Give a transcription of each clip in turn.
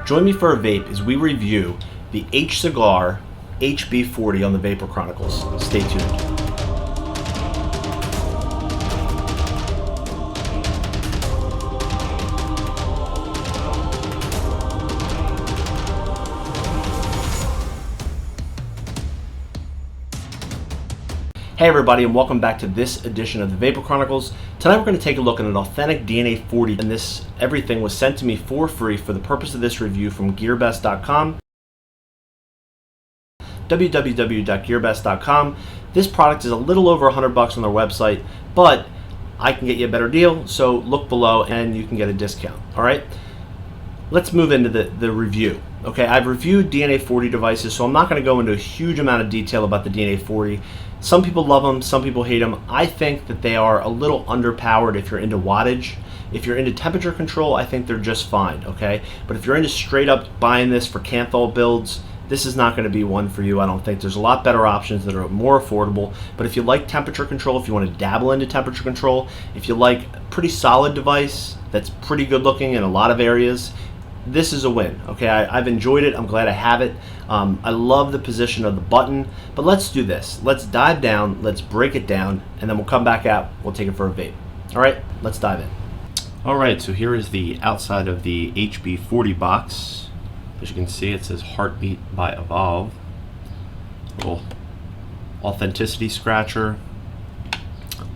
Join me for a vape as we review the HCIGAR HB40 on the Vapor Chronicles. Stay tuned. Hey everybody, and welcome back to this edition of the Vapor Chronicles. Tonight we're going to take a look at an authentic DNA 40, and this everything was sent to me for free for the purpose of this review from gearbest.com. www.gearbest.com. This product is a little over $100 on their website, but I can get you a better deal, so look below and you can get a discount. All right, let's move into the review. Okay, I've reviewed DNA 40 devices, so I'm not going to go into a huge amount of detail about the DNA 40. Some people love them, some people hate them. I think that they are a little underpowered if you're into wattage. If you're into temperature control, I think they're just fine, okay? But if you're into straight up buying this for Kanthal builds, this is not going to be one for you, I don't think. There's a lot better options that are more affordable. But if you like temperature control, if you want to dabble into temperature control, if you like a pretty solid device that's pretty good looking in a lot of areas, this is a win. Okay, I've enjoyed it. I'm glad I have it. I love the position of the button, but let's do this. Let's dive down, let's break it down, and then we'll come back out. We'll take it for a vape. All right, let's dive in. All right, so here is the outside of the HB40 box. As you can see, it says Heartbeat by Evolve. Little authenticity scratcher.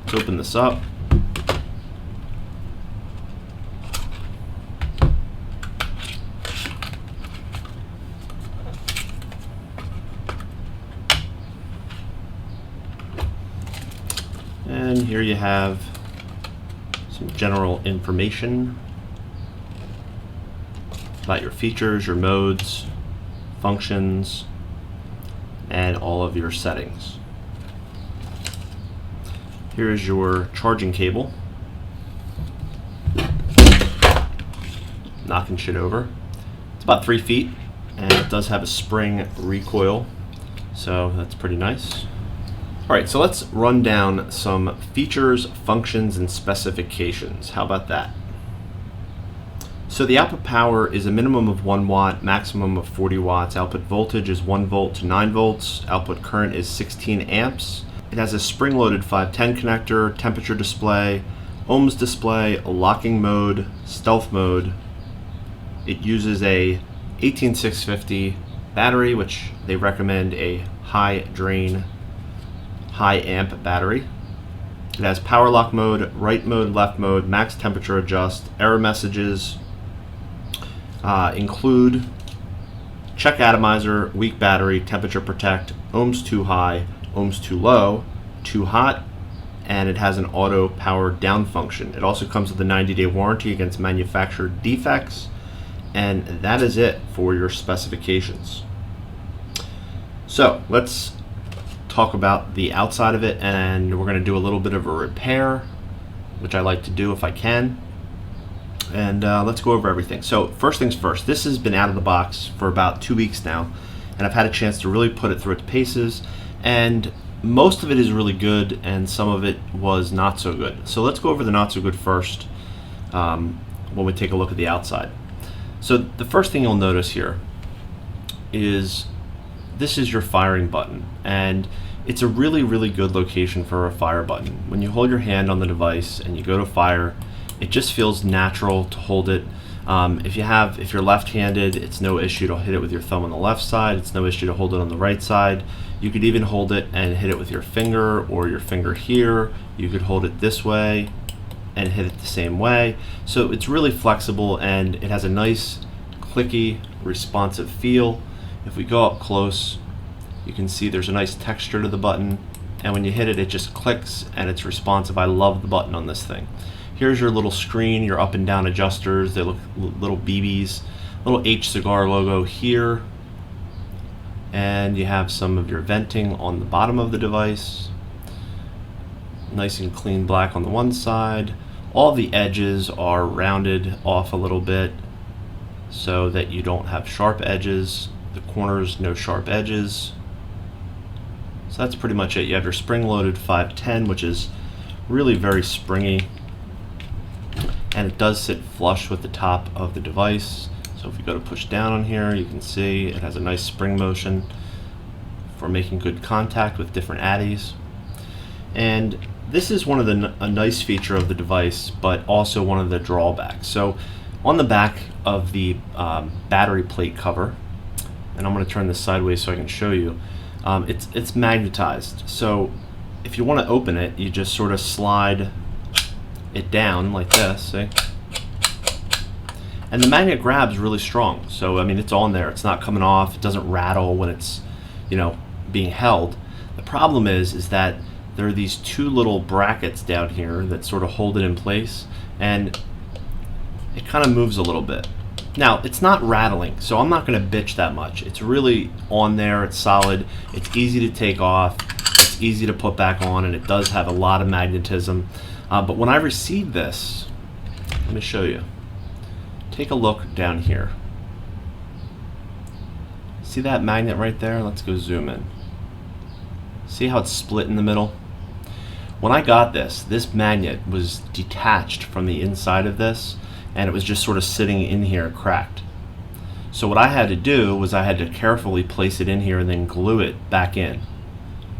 Let's open this up. And here you have some general information about your features, your modes, functions, and all of your settings. Here is your charging cable. Knocking shit over. It's about 3 feet, and it does have a spring recoil, so that's pretty nice. All right, so let's run down some features, functions, and specifications. How about that? So the output power is a minimum of 1 watt, maximum of 40 watts. Output voltage is 1 volt to 9 volts. Output current is 16 amps. It has a spring-loaded 510 connector, temperature display, ohms display, a locking mode, stealth mode. It uses a 18650 battery, which they recommend a high drain, high amp battery. It has power lock mode, right mode, left mode, max temperature adjust. Error messages include check atomizer, weak battery, temperature protect, ohms too high, ohms too low, too hot, and it has an auto power down function. It also comes with a 90-day warranty against manufacturer defects, and that is it for your specifications. So let's talk about the outside of it, and we're going to do a little bit of a repair, which I like to do if I can, and let's go over everything. So first things first, this has been out of the box for about 2 weeks now, and I've had a chance to really put it through its paces, and most of it is really good and some of it was not so good. So let's go over the not so good first when we take a look at the outside. So the first thing you'll notice here is this is your firing button, and it's a really, really good location for a fire button. When you hold your hand on the device and you go to fire, it just feels natural to hold it. If you're left-handed, it's no issue to hit it with your thumb on the left side. It's no issue to hold it on the right side. You could even hold it and hit it with your finger or your finger here. You could hold it this way and hit it the same way. So it's really flexible and it has a nice, clicky, responsive feel. If we go up close, you can see there's a nice texture to the button, and when you hit it, it just clicks and it's responsive. I love the button on this thing. Here's your little screen, your up and down adjusters. They look little BBs, little HCIGAR logo here, and you have some of your venting on the bottom of the device. Nice and clean black on the one side. All the edges are rounded off a little bit so that you don't have sharp edges. The corners, no sharp edges. So that's pretty much it. You have your spring-loaded 510, which is really very springy, and it does sit flush with the top of the device. So So if you go to push down on here, you can see it has a nice spring motion for making good contact with different addies. And this is one of a nice feature of the device, but also one of the drawbacks. So on the back of the battery plate cover, and I'm going to turn this sideways so I can show you, it's magnetized. So if you want to open it, you just sort of slide it down like this, see? And the magnet grabs really strong. So I mean, it's on there, it's not coming off, it doesn't rattle when it's, you know, being held. The problem is that there are these two little brackets down here that sort of hold it in place, and it kind of moves a little bit. Now, it's not rattling, so I'm not going to bitch that much. It's really on there, it's solid, it's easy to take off, it's easy to put back on, and it does have a lot of magnetism. But when I received this, let me show you. Take a look down here. See that magnet right there? Let's go zoom in. See how it's split in the middle? When I got this magnet was detached from the inside of this, and it was just sort of sitting in here cracked. So what I had to do was I had to carefully place it in here and then glue it back in.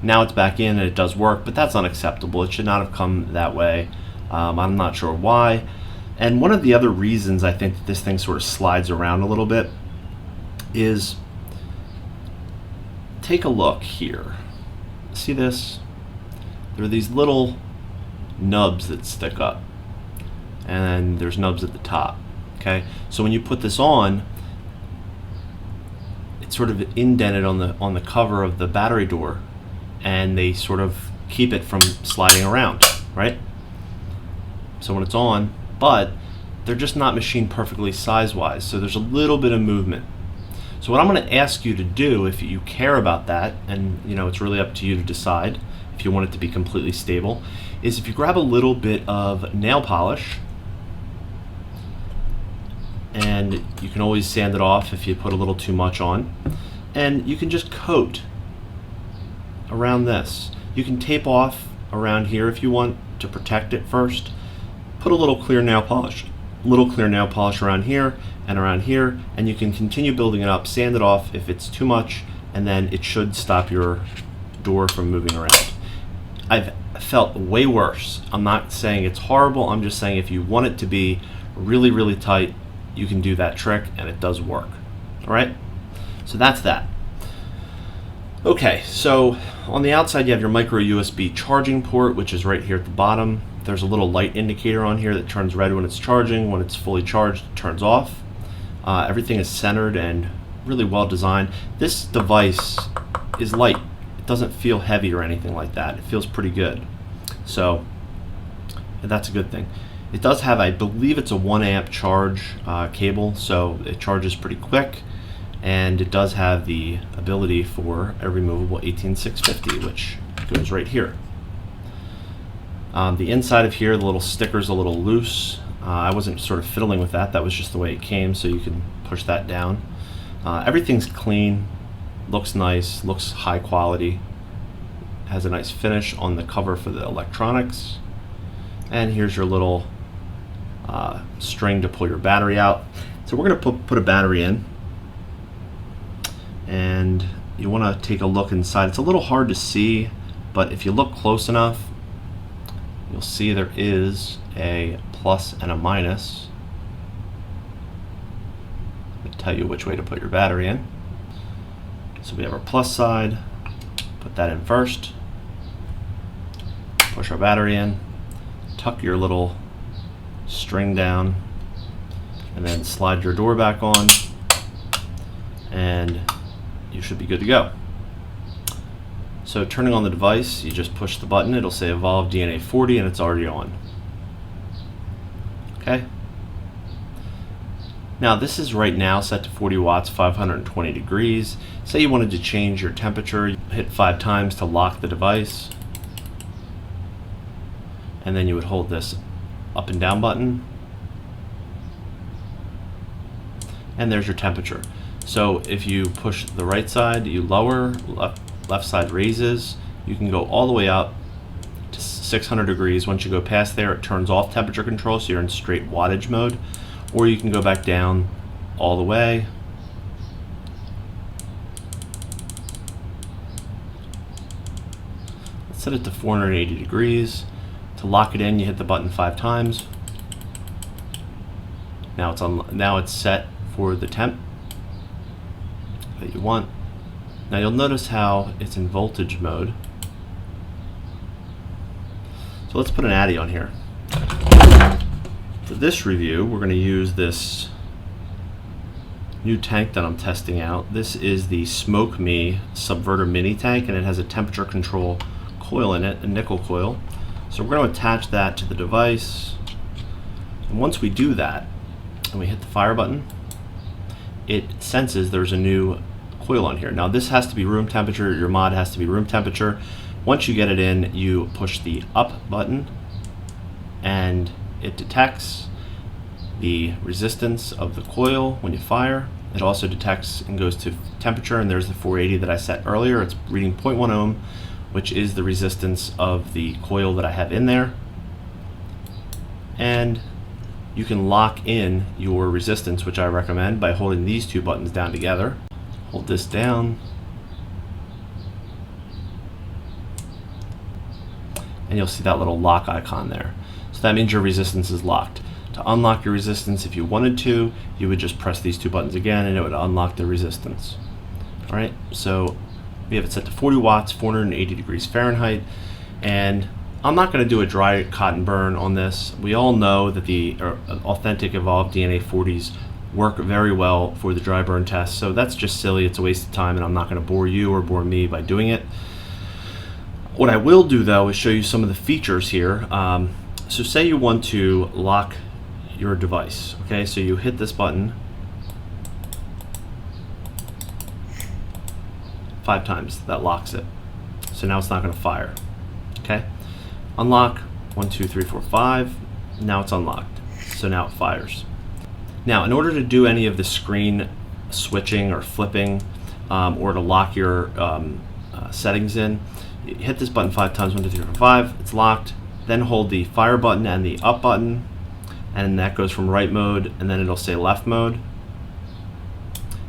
Now it's back in and it does work, but that's unacceptable. It should not have come that way. I'm not sure why. And one of the other reasons I think that this thing sort of slides around a little bit is, take a look here. See this? There are these little nubs that stick up, and there's nubs at the top. Okay, so when you put this on, it's sort of indented on the cover of the battery door, and they sort of keep it from sliding around, right? So when it's on, but they're just not machined perfectly size-wise, so there's a little bit of movement. So what I'm going to ask you to do, if you care about that, and you know, it's really up to you to decide if you want it to be completely stable, is if you grab a little bit of nail polish, and you can always sand it off if you put a little too much on, and you can just coat around this. You can tape off around here if you want to protect it first. Put a little clear nail polish around here and around here, and you can continue building it up, sand it off if it's too much, and then it should stop your door from moving around. I've felt way worse. I'm not saying it's horrible, I'm just saying if you want it to be really, really tight, you can do that trick and it does work. All right, so that's that. Okay, so on the outside you have your micro USB charging port, which is right here at the bottom. There's a little light indicator on here that turns red when it's charging. When it's fully charged, it turns off. Everything is centered and really well designed. This device is light. It doesn't feel heavy or anything like that. It feels pretty good. So that's a good thing. It does have, I believe it's a 1 amp charge cable, so it charges pretty quick. And it does have the ability for a removable 18650, which goes right here. The inside of here, the little sticker's a little loose. I wasn't sort of fiddling with that. That was just the way it came, so you can push that down. Everything's clean, looks nice, looks high quality. Has a nice finish on the cover for the electronics. And here's your little string to pull your battery out. So we're going to put a battery in. And you want to take a look inside. It's a little hard to see, but if you look close enough, you'll see there is a plus and a minus. Let me tell you which way to put your battery in. So we have our plus side, put that in first, push our battery in, tuck your little string down, and then slide your door back on, and you should be good to go. So turning on the device, you just push the button, it'll say Evolve DNA 40 and it's already on. Okay. Now this is right now set to 40 watts, 520 degrees. Say you wanted to change your temperature, you hit 5 times to lock the device. And then you would hold this up and down button. And there's your temperature. So if you push the right side, you lower, left side raises. You can go all the way up to 600 degrees. Once you go past there, it turns off temperature control, so you're in straight wattage mode. Or you can go back down all the way. Let's set it to 480 degrees. To lock it in, you hit the button 5 times. Now it's set for the temp that you want. Now you'll notice how it's in voltage mode. So let's put an addy on here. For this review, we're going to use this new tank that I'm testing out. This is the Smoke Me Subverter Mini Tank, and it has a temperature control coil in it, a nickel coil. So we're going to attach that to the device. And once we do that, and we hit the fire button, it senses there's a new coil on here. Now this has to be room temperature, your mod has to be room temperature. Once you get it in, you push the up button and it detects the resistance of the coil when you fire. It also detects and goes to temperature, and there's the 480 that I set earlier. It's reading 0.1 ohm, which is the resistance of the coil that I have in there. And you can lock in your resistance, which I recommend, by holding these two buttons down together. Hold this down, and you'll see that little lock icon there. So that means your resistance is locked. To unlock your resistance, if you wanted to, you would just press these two buttons again and it would unlock the resistance. All right, so we have it set to 40 watts, 480 degrees Fahrenheit, and I'm not going to do a dry cotton burn on this. We all know that the authentic evolved DNA 40s work very well for the dry burn test, so that's just silly. It's a waste of time, and I'm not going to bore you or bore me by doing it. What I will do though is show you some of the features here. So say you want to lock your device, okay? So you hit this button 5 times, that locks it. So now it's not going to fire, okay? Unlock, 1, 2, 3, 4, 5. Now it's unlocked, so now it fires. Now, in order to do any of the screen switching or flipping, or to lock your settings in, you hit this button 5 times, 1, 2, 3, 4, 5, it's locked. Then hold the fire button and the up button, and that goes from right mode, and then it'll say left mode.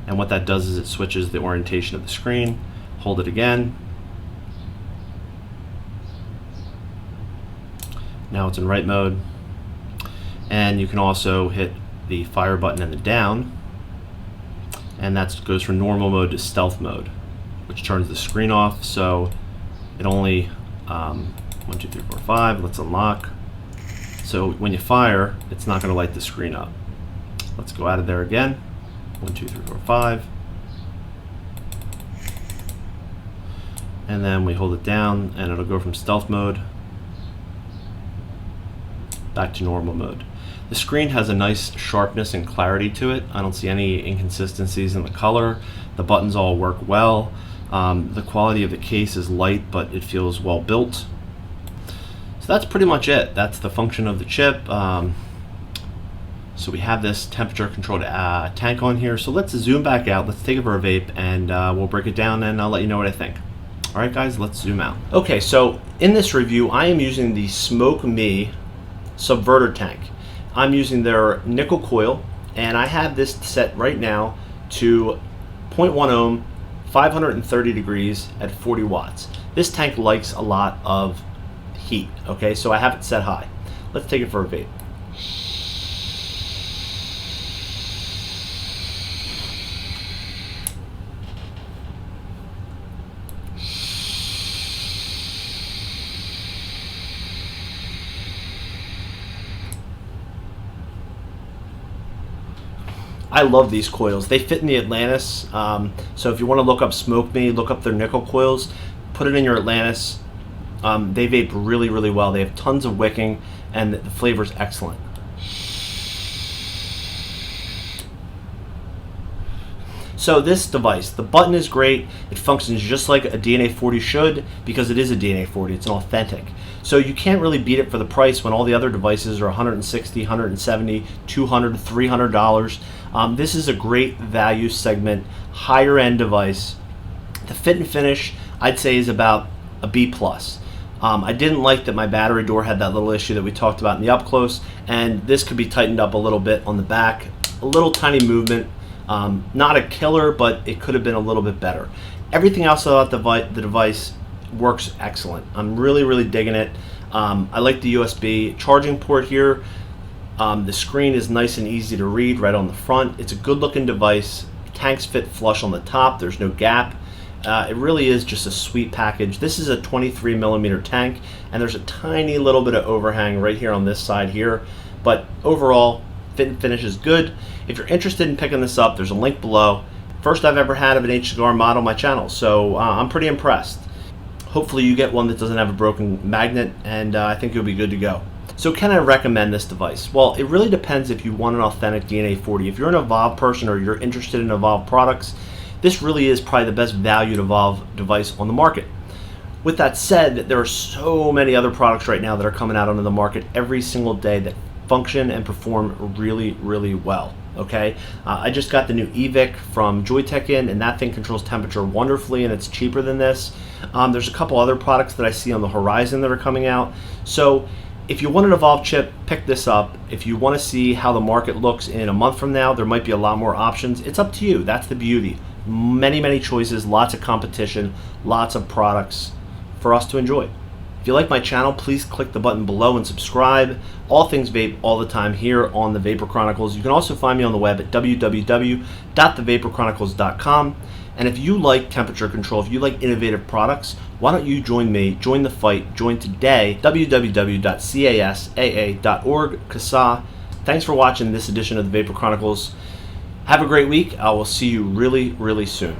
And what that does is it switches the orientation of the screen. Hold it again. Now it's in right mode. And you can also hit the fire button and the down, and that goes from normal mode to stealth mode, which turns the screen off. So it only 1, 2, 3, 4, 5. Let's unlock. So when you fire, it's not going to light the screen up. Let's go out of there again. 1, 2, 3, 4, 5. And then we hold it down, and it'll go from stealth mode back to normal mode. The screen has a nice sharpness and clarity to it. I don't see any inconsistencies in the color. The buttons all work well. The quality of the case is light, but it feels well built. So that's pretty much it. That's the function of the chip. So we have this temperature controlled tank on here. So let's zoom back out. Let's take it for a vape, and we'll break it down, and I'll let you know what I think. All right, guys, let's zoom out. Okay, so in this review, I am using the Smoke Me Subverter tank. I'm using their nickel coil, and I have this set right now to 0.1 ohm, 530 degrees at 40 watts. This tank likes a lot of heat, okay? So I have it set high. Let's take it for a vape. I love these coils. They fit in the Atlantis. So if you want to look up Smoke Me, look up their nickel coils, put it in your Atlantis. They vape really, really well. They have tons of wicking, and the flavor is excellent. So this device, the button is great. It functions just like a DNA 40 should, because it is a DNA 40. It's an authentic. So you can't really beat it for the price when all the other devices are $160, $170, $200, $300. This is a great value segment, higher end device. The fit and finish, I'd say, is about a B+. I didn't like that my battery door had that little issue that we talked about in the up close, and this could be tightened up a little bit on the back. A little tiny movement Not a killer, but it could have been a little bit better. Everything else about the device works excellent. I'm really, really digging it. I like the USB charging port here. The screen is nice and easy to read right on the front. It's a good looking device. Tanks fit flush on the top. There's no gap. It really is just a sweet package. This is a 23 millimeter tank, and there's a tiny little bit of overhang right here on this side here. But overall, fit and finish is good. If you're interested in picking this up, there's a link below. First I've ever had of an HCIGAR mod on my channel, so I'm pretty impressed. Hopefully you get one that doesn't have a broken magnet, and I think you'll be good to go. So can I recommend this device? Well, it really depends if you want an authentic DNA 40. If you're an Evolve person or you're interested in Evolve products, this really is probably the best valued Evolve device on the market. With that said, there are so many other products right now that are coming out onto the market every single day that function and perform really, really well. Okay, I just got the new e-cig from Joytech in, and that thing controls temperature wonderfully, and it's cheaper than this. There's a couple other products that I see on the horizon that are coming out. So if you want an Evolve chip, pick this up. If you want to see how the market looks in a month from now, there might be a lot more options. It's up to you. That's the beauty. Many, many choices, lots of competition, lots of products for us to enjoy. If you like my channel, please click the button below and subscribe. All things vape all the time here on the Vapor Chronicles. You can also find me on the web at www.thevaporchronicles.com. And if you like temperature control, if you like innovative products, why don't you join me, join the fight, join today, www.casaa.org, CASAA. Thanks for watching this edition of the Vapor Chronicles. Have a great week. I will see you really, really soon.